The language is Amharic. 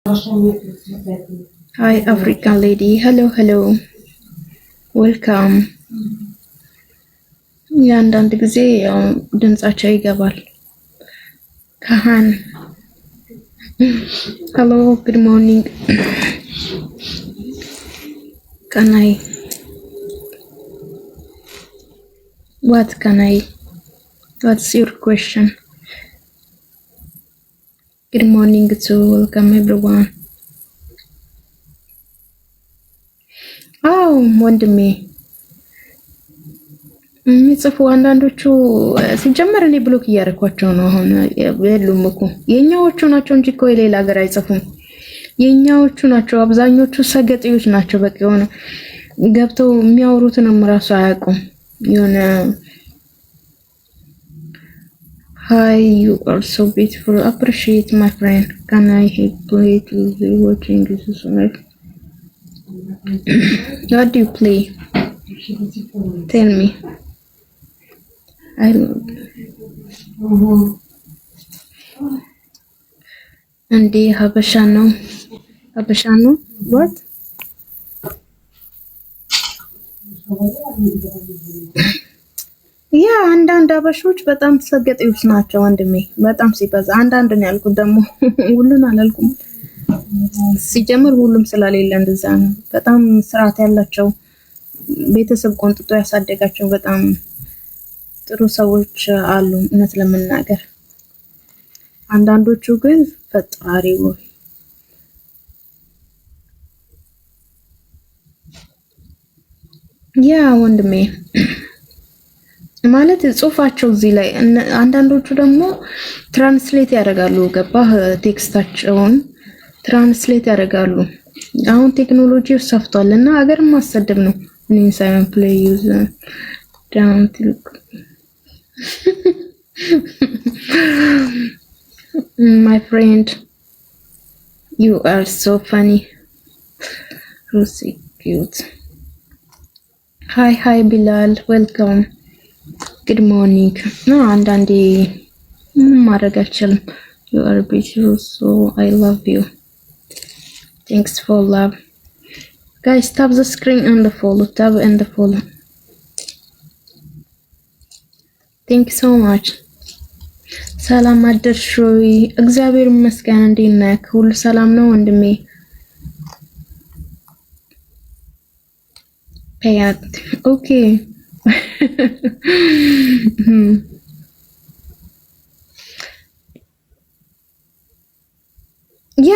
Hi, African lady. Hello, hello. Welcome. የአንዳንድ ጊዜ ያው ድምጻቸው ይገባል። ካህን hello, good morning. Can I? What can I? What's your question? Good morning to welcome everyone. አዎ ወንድሜ የሚጽፉ አንዳንዶቹ ሲጀመር እኔ ብሎክ እያደረኳቸው ነው። አሁን የሉም እኮ የኛዎቹ ናቸው እንጂ እኮ የሌላ ሀገር አይጽፉም። የኛዎቹ ናቸው። አብዛኞቹ ሰገጤዎች ናቸው። በቃ የሆነ ገብተው የሚያወሩትንም ራሱ አያውቁም። የሆነ Hi, you are so beautiful. Appreciate my friend. Can I play to the watching this live? What do you play? Tell me. I እንዴ ሀበሻ ነው ሀበሻ ነው what ያ አንዳንድ ሀበሾች በጣም ሰገጤዎች ናቸው ወንድሜ በጣም ሲበዛ አንዳንድ ነው ያልኩት ደግሞ ሁሉን አላልኩም ሲጀምር ሁሉም ስለሌለ እንደዛ ነው በጣም ስርዓት ያላቸው ቤተሰብ ቆንጥጦ ያሳደጋቸው በጣም ጥሩ ሰዎች አሉ እውነት ለመናገር አንዳንዶቹ ግን ፈጣሪው ያ ወንድሜ ማለት ጽሁፋቸው እዚህ ላይ አንዳንዶቹ ደግሞ ትራንስሌት ያደርጋሉ ገባህ ቴክስታቸውን ትራንስሌት ያደርጋሉ አሁን ቴክኖሎጂው ሰፍቷልና ሀገር ማሰደብ ነው እኔን ሳይሆን ፕሌይ ዩዝ ዳውንት my friend you are so funny Rosie cute hi Bilal welcome good morning no አንዳንዴ ማድረግ አልችልም you are beautiful so I love you thanks for love guys tap the screen and the follow tab and the follow thank you so much ሰላም አደርሾይ እግዚአብሔር ይመስገን እንዴት ነህ ሁሉ ሰላም ነው ወንድሜ ፓያት ኦኬ ያ